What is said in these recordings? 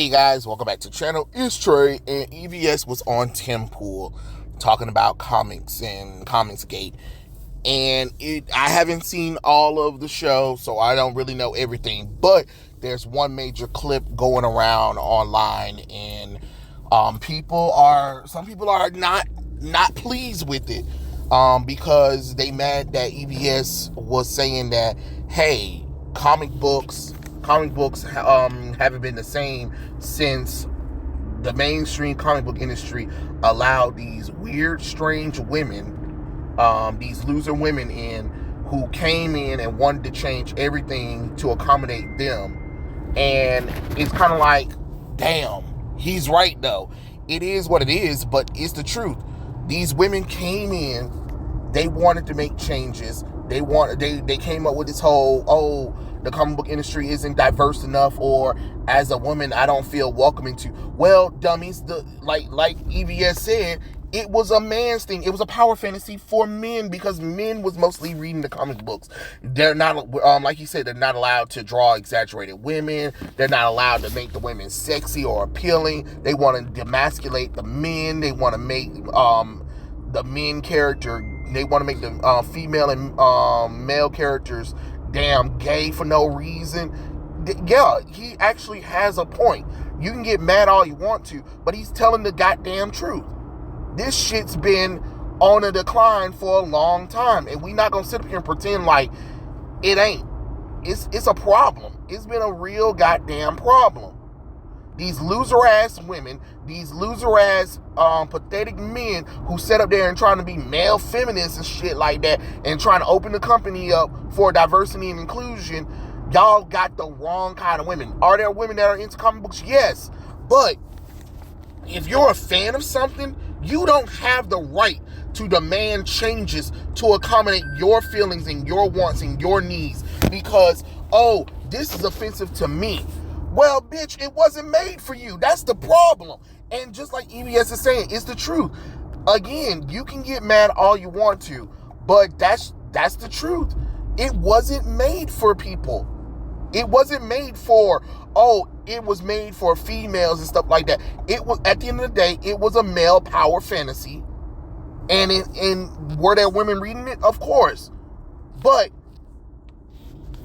Hey guys, welcome back to the channel. It's Trey, and EVS was on Tim Pool talking about comics and Comicsgate. And I haven't seen all of the show, so I don't really know everything. But there's one major clip going around online, and some people are not pleased with it because they mad that EVS was saying that, hey, comic books haven't been the same since the mainstream comic book industry allowed these weird, strange women, these loser women who came in and wanted to change everything to accommodate them. And it's kind of like, damn, he's right though. It is what it is, but it's the truth. These women came in, they wanted to make changes. They came up with this whole, the comic book industry isn't diverse enough, or as a woman, I don't feel welcoming to. Well, dummies, like EVS said, it was a man's thing. It was a power fantasy for men because men was mostly reading the comic books. They're not, like you said, they're not allowed to draw exaggerated women. They're not allowed to make the women sexy or appealing. They want to demasculate the men. They want to make the men character. They want to make the female and male characters damn gay for no reason. Yeah, he actually has a point. You can get mad all you want to, but he's telling the goddamn truth. This shit's been on a decline for a long time, and we not gonna sit up here and pretend like it ain't. It's a problem. It's been a real goddamn problem. These loser-ass women, these loser-ass pathetic men who sit up there and trying to be male feminists and shit like that and trying to open the company up for diversity and inclusion, y'all got the wrong kind of women. Are there women that are into comic books? Yes. But if you're a fan of something, you don't have the right to demand changes to accommodate your feelings and your wants and your needs because, oh, this is offensive to me. Well, bitch, it wasn't made for you. That's the problem. And just like EVS is saying, it's the truth. Again, you can get mad all you want to, but that's the truth. It wasn't made for people. It wasn't made for, it was made for females and stuff like that. It was, at the end of the day, it was a male power fantasy. And were there women reading it? Of course. But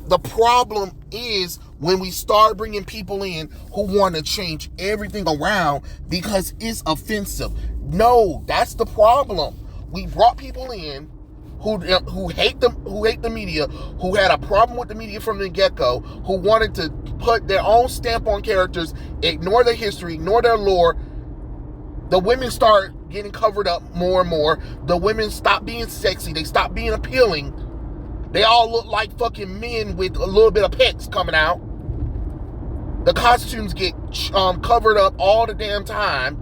the problem is when we start bringing people in who want to change everything around because it's offensive. No, that's the problem. We brought people in who hate the media, who had a problem with the media from the get-go, who wanted to put their own stamp on characters, ignore their history, ignore their lore. The women start getting covered up more and more. The women stop being sexy. They stop being appealing. They all look like fucking men with a little bit of pecs coming out. The costumes get covered up all the damn time.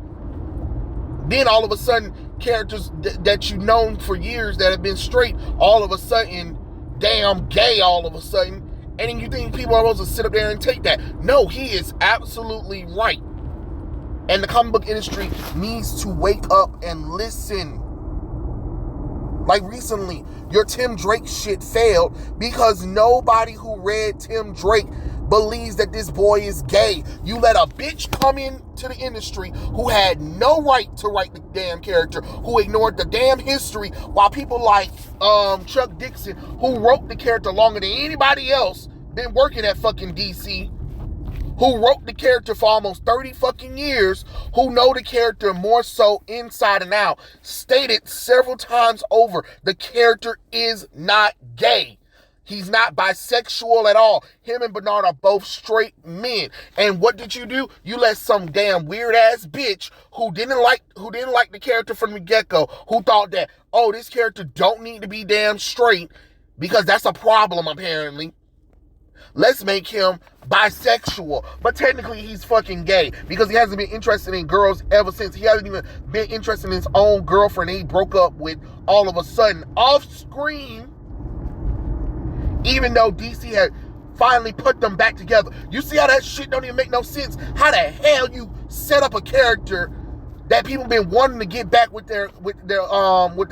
Then all of a sudden, characters that you've known for years that have been straight, all of a sudden, damn gay all of a sudden. And then you think people are supposed to sit up there and take that. No, he is absolutely right. And the comic book industry needs to wake up and listen. Like recently, your Tim Drake shit failed because nobody who read Tim Drake believes that this boy is gay. You let a bitch come into the industry who had no right to write the damn character, who ignored the damn history, while people like Chuck Dixon, who wrote the character longer than anybody else, been working at fucking DC, who wrote the character for almost 30 fucking years, who know the character more so inside and out, stated several times over, the character is not gay. He's not bisexual at all. Him and Bernard are both straight men. And what did you do? You let some damn weird ass bitch who didn't like the character from the get-go, who thought that, this character don't need to be damn straight because that's a problem apparently. Let's make him bisexual. But technically he's fucking gay because he hasn't been interested in girls ever since. He hasn't even been interested in his own girlfriend he broke up with all of a sudden off screen, even though DC had finally put them back together. You see how that shit don't even make no sense? How the hell you set up a character that people been wanting to get back with their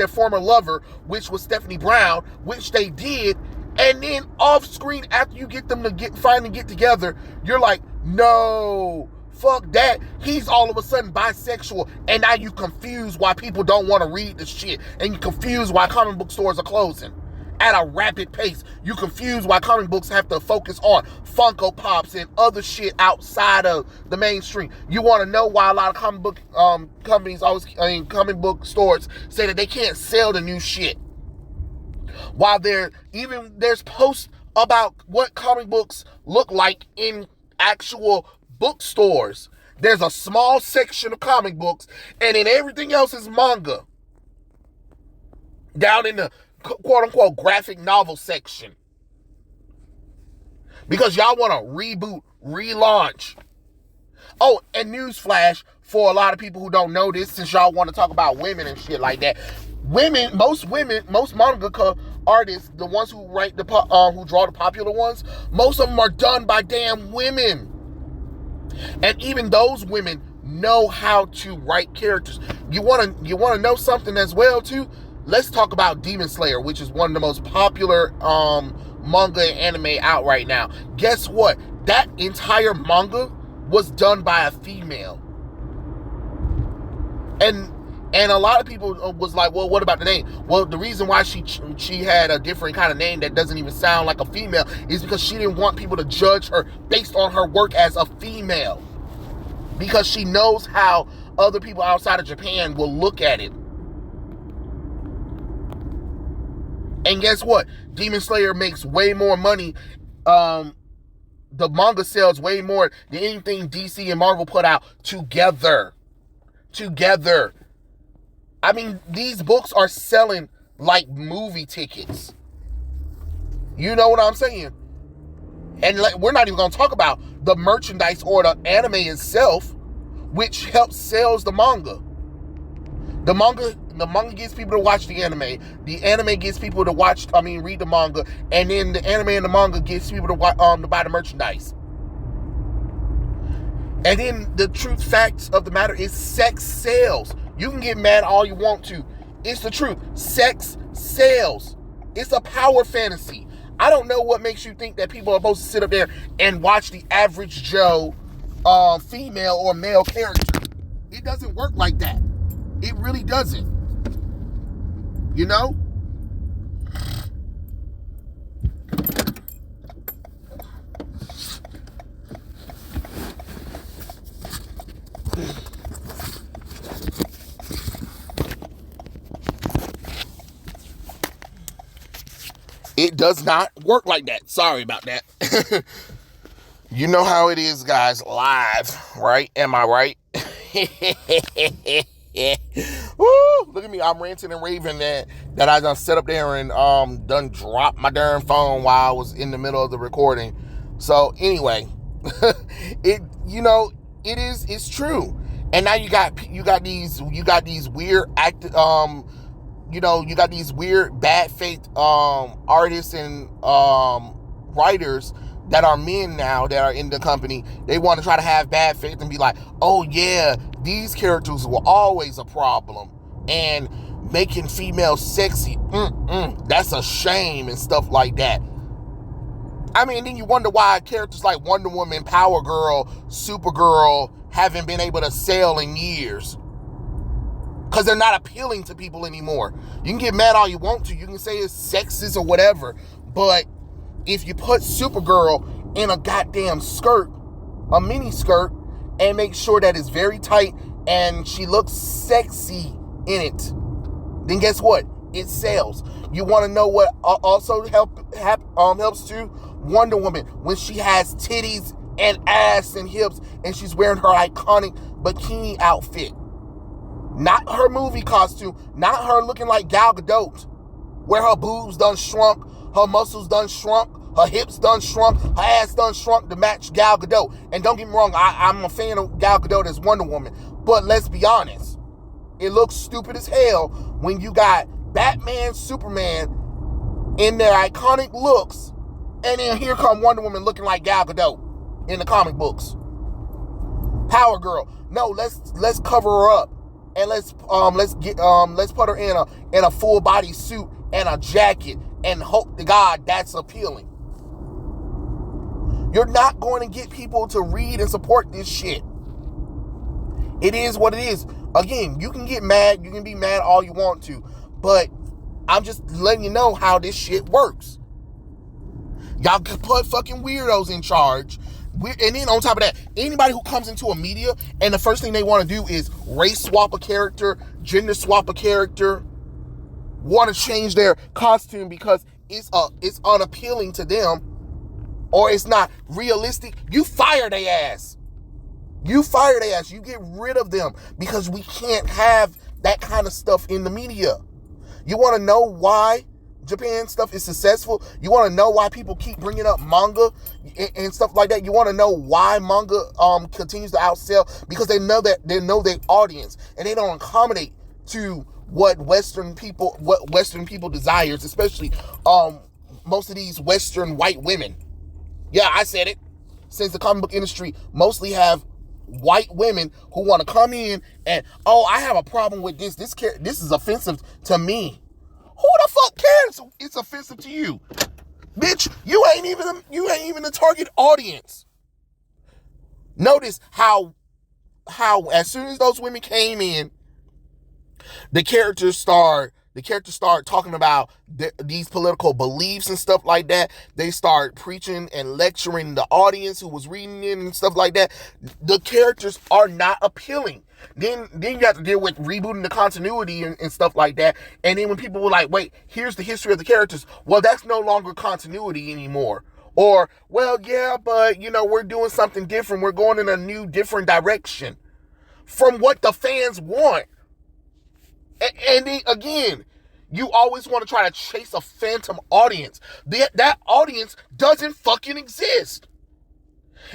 former lover, which was Stephanie Brown, which they did, and then off screen after you get them to finally get together, you're like, no, Fuck that. He's all of a sudden bisexual, and now you confuse why people don't want to read the shit, and you confuse why comic book stores are closing at a rapid pace. You confuse why comic books have to focus on Funko Pops and other shit outside of the mainstream. You want to know why a lot of comic book comic book stores say that they can't sell the new shit. While there's posts about what comic books look like in actual bookstores. There's a small section of comic books, and then everything else is manga. Down in the quote-unquote graphic novel section. Because y'all want to reboot, relaunch. Oh, and newsflash for a lot of people who don't know this, since y'all want to talk about women and shit like that. Most mangaka artists, the ones who write who draw the popular ones, most of them are done by damn women. And even those women know how to write characters. You want to know something as well too? Let's talk about Demon Slayer, which is one of the most popular manga and anime out right now. Guess what? That entire manga was done by a female. And a lot of people was like, well, what about the name? Well, the reason why she had a different kind of name that doesn't even sound like a female is because she didn't want people to judge her based on her work as a female. Because she knows how other people outside of Japan will look at it. And guess what? Demon Slayer makes way more money. The manga sells way more than anything DC and Marvel put out together. I mean, these books are selling like movie tickets. You know what I'm saying? And we're not even going to talk about the merchandise or the anime itself, which helps sells the manga. The manga gets people to watch the anime. The anime gets people to read the manga. And then the anime and the manga gets people to buy the merchandise. And then the truth facts of the matter is sex sells. You can get mad all you want to. It's the truth. Sex sells. It's a power fantasy. I don't know what makes you think that people are supposed to sit up there and watch the average Joe female or male character. It doesn't work like that. It really doesn't. You know? It does not work like that. Sorry about that. You know how it is, guys. Live, right? Am I right? Woo! Look at me. I'm ranting and raving that I done set up there and done dropped my darn phone while I was in the middle of the recording. So anyway, it's true. And now you got these weird you got these weird bad faith artists and writers that are men now that are in the company. They want to try to have bad faith and be like, oh yeah, these characters were always a problem, and making females sexy, that's a shame and stuff like that. I mean, then you wonder why characters like Wonder Woman, Power Girl, Supergirl haven't been able to sell in years. Because they're not appealing to people anymore. You can get mad all you want to. You can say it's sexist or whatever. But if you put Supergirl in a goddamn skirt, a mini skirt, and make sure that it's very tight and she looks sexy in it, then guess what? It sells. You want to know what also helps too? Wonder Woman, when she has titties and ass and hips and she's wearing her iconic bikini outfit. Not her movie costume, not her looking like Gal Gadot, where her boobs done shrunk, her muscles done shrunk, her hips done shrunk, her ass done shrunk to match Gal Gadot. And don't get me wrong, I'm a fan of Gal Gadot as Wonder Woman, but let's be honest, it looks stupid as hell when you got Batman, Superman in their iconic looks, and then here come Wonder Woman looking like Gal Gadot in the comic books. Power Girl, no, let's cover her up. And let's put her in a full body suit and a jacket and hope to God that's appealing. You're not going to get people to read and support this shit. It is what it is. Again, you can get mad. You can be mad all you want to. But I'm just letting you know how this shit works. Y'all can put fucking weirdos in charge. And then on top of that, anybody who comes into a media and the first thing they want to do is race swap a character, gender swap a character, want to change their costume because it's unappealing to them or it's not realistic, you fire their ass. You fire their ass. You get rid of them because we can't have that kind of stuff in the media. You want to know why Japan stuff is successful? You want to know why people keep bringing up manga and stuff like that? You want to know why manga continues to outsell? Because they know their audience and they don't accommodate to what Western people desires, especially most of these Western white women. Yeah, I said it. Since the comic book industry mostly have white women who want to come in and, oh, I have a problem with this. This is offensive to me. Who the fuck cares? It's offensive to you, bitch. You ain't even the target audience. Notice how as soon as those women came in, the characters start talking about these political beliefs and stuff like that. They start preaching and lecturing the audience who was reading it and stuff like that. The characters are not appealing. Then you have to deal with rebooting the continuity and stuff like that. And then when people were like, wait, here's the history of the characters. Well, that's no longer continuity anymore. Or, well, yeah, but, we're doing something different. We're going in a new, different direction from what the fans want. And then, again, you always want to try to chase a phantom audience. That audience doesn't fucking exist.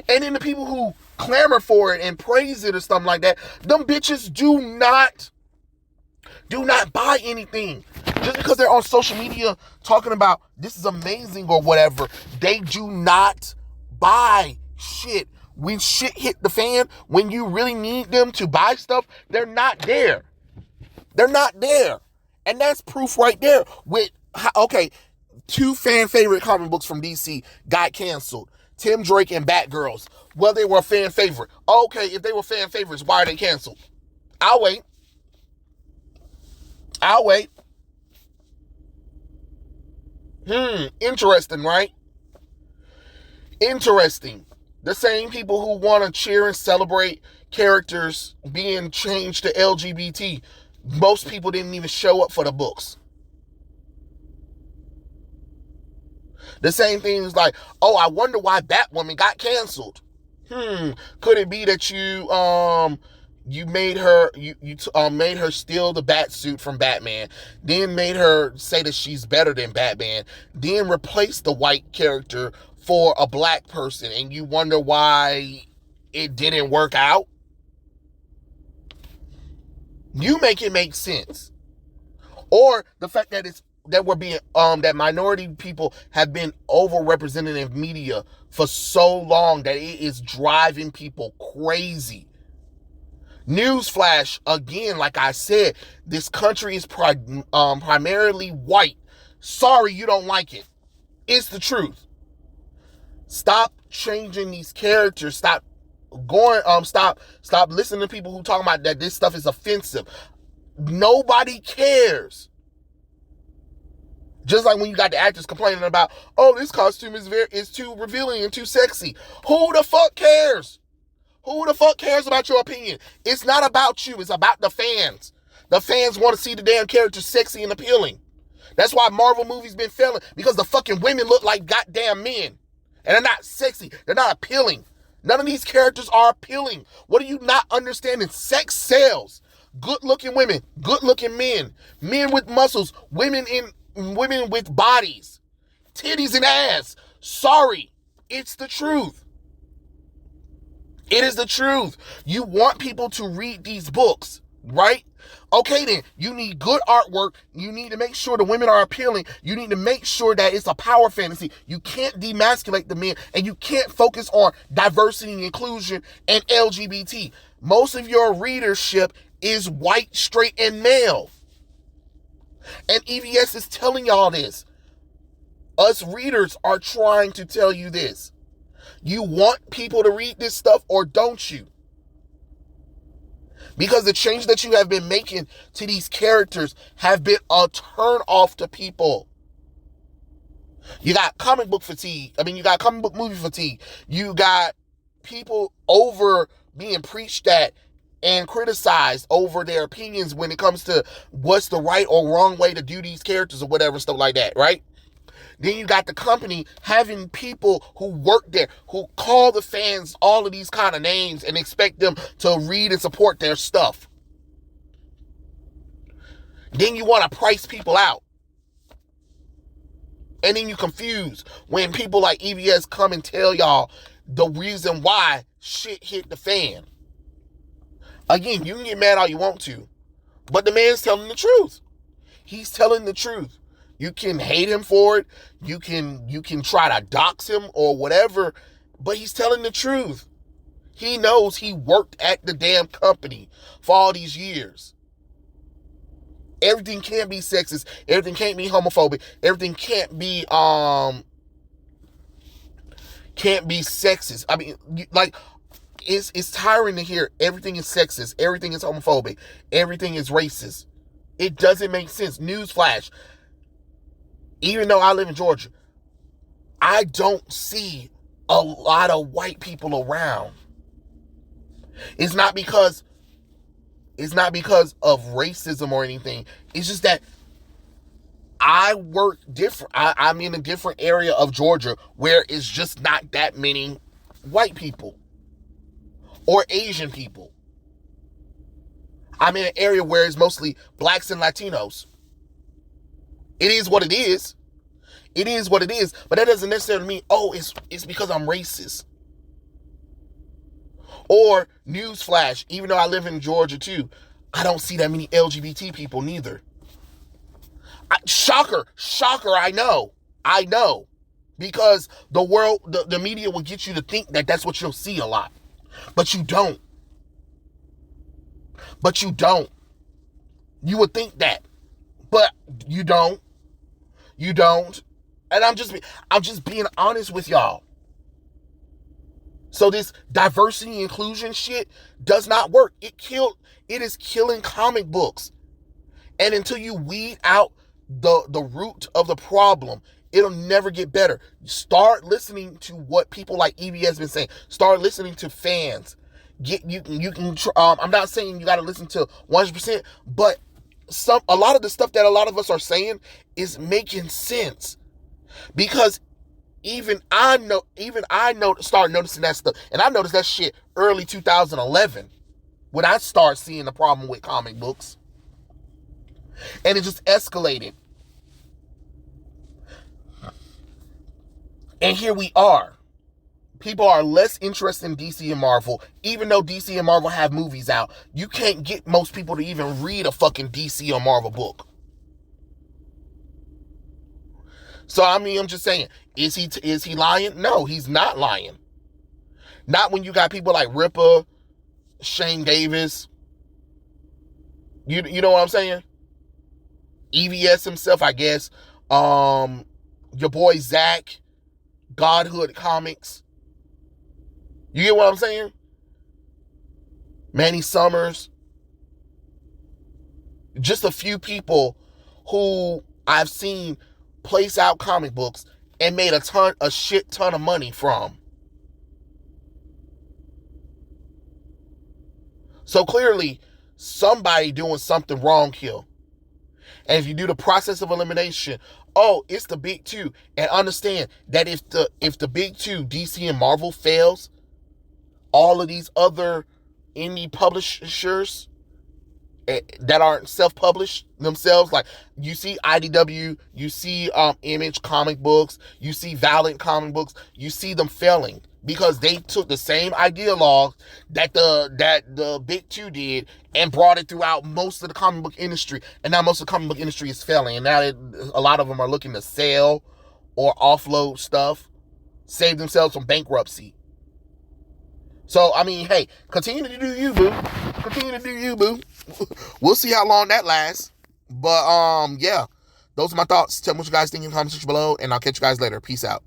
And then the people who clamor for it and praise it or something like that, them bitches do not buy anything. Just because they're on social media talking about this is amazing or whatever, they do not buy shit. When shit hit the fan, when you really need them to buy stuff, they're not there. They're not there. And that's proof right there with, okay, 2 fan favorite comic books from DC got canceled. Tim Drake and Batgirls. Well, they were a fan favorite. Okay, if they were fan favorites, why are they canceled? I'll wait. Interesting, right? Interesting. The same people who want to cheer and celebrate characters being changed to LGBT, most people didn't even show up for the books. The same thing is like, oh, I wonder why Batwoman got canceled. Could it be that you made her made her steal the bat suit from Batman, then made her say that she's better than Batman, then replaced the white character for a black person, and you wonder why it didn't work out? You make it make sense. Or the fact that that minority people have been overrepresented in media for so long that it is driving people crazy. Newsflash, again, like I said, this country is primarily white. Sorry you don't like it. It's the truth. Stop changing these characters. Stop listening to people who talk about that this stuff is offensive. Nobody cares. Just like when you got the actors complaining about, oh, this costume is too revealing and too sexy. Who the fuck cares? Who the fuck cares about your opinion? It's not about you. It's about the fans. The fans want to see the damn characters sexy and appealing. That's why Marvel movies been failing, because the fucking women look like goddamn men. And they're not sexy. They're not appealing. None of these characters are appealing. What are you not understanding? Sex sells. Good-looking women, good-looking men, men with muscles, women with bodies, titties and ass. Sorry, it's the truth. It is the truth. You want people to read these books, right? Okay then, you need good artwork. You need to make sure the women are appealing. You need to make sure that it's a power fantasy. You can't demasculate the men, and you can't focus on diversity and inclusion and LGBT. Most of your readership is white, straight, and male. And EVS is telling y'all this. Us readers are trying to tell you this. You want people to read this stuff or don't you? Because the change that you have been making to these characters have been a turn off to people. You got comic book fatigue. You got comic book movie fatigue. You got people over being preached at and criticized over their opinions when it comes to what's the right or wrong way to do these characters or whatever, stuff like that, right? Then you got the company having people who work there, who call the fans all of these kind of names and expect them to read and support their stuff. Then you want to price people out. And then you confuse when people like EVS come and tell y'all the reason why shit hit the fan. Again, you can get mad all you want to, but the man's telling the truth. He's telling the truth. You can hate him for it. You can try to dox him or whatever, but he's telling the truth. He knows he worked at the damn company for all these years. Everything can't be sexist. Everything can't be homophobic. Everything can't be sexist. It's tiring to hear everything is sexist, everything is homophobic, everything is racist. It doesn't make sense. Newsflash. Even though I live in Georgia, I don't see a lot of white people around. It's not because of racism or anything. It's just that I work different. I'm in a different area of Georgia where it's just not that many white people or Asian people. I'm in an area where it's mostly blacks and Latinos. It is what it is. It is what it is. But that doesn't necessarily mean, it's because I'm racist. Or, newsflash, even though I live in Georgia too, I don't see that many LGBT people neither. Shocker, I know. Because the world, the media will get you to think that that's what you'll see a lot. But you don't. You would think that. But you don't. And I'm just being honest with y'all. So this diversity inclusion shit does not work. It is killing comic books. And until you weed out the root of the problem, it'll never get better. Start listening to what people like EVS has been saying. Start listening to fans. I'm not saying you got to listen to 100%, but a lot of the stuff that a lot of us are saying is making sense. Because even I started noticing that stuff. And I noticed that shit early 2011 when I started seeing the problem with comic books. And it just escalated. And here we are. People are less interested in DC and Marvel, even though DC and Marvel have movies out. You can't get most people to even read a fucking DC or Marvel book. So, I'm just saying, is he lying? No, he's not lying. Not when you got people like Ripper, Shane Davis. You know what I'm saying? EVS himself, I guess. Your boy Zach, Godhood Comics. You get what I'm saying? Manny Summers. Just a few people who I've seen place out comic books and made a shit ton of money from. So clearly, somebody doing something wrong here. And if you do the process of elimination, it's the big two. And understand that if the big two, DC and Marvel, fails, all of these other indie publishers that aren't self-published themselves, like you see IDW, you see Image comic books, you see Valiant comic books, you see them failing because they took the same ideologue that the big two did and brought it throughout most of the comic book industry, and now most of the comic book industry is failing, and now a lot of them are looking to sell or offload stuff, save themselves from bankruptcy. So, hey, continue to do you, boo. Continue to do you, boo. We'll see how long that lasts. But, yeah. Those are my thoughts. Tell me what you guys think in the comment section below, and I'll catch you guys later. Peace out.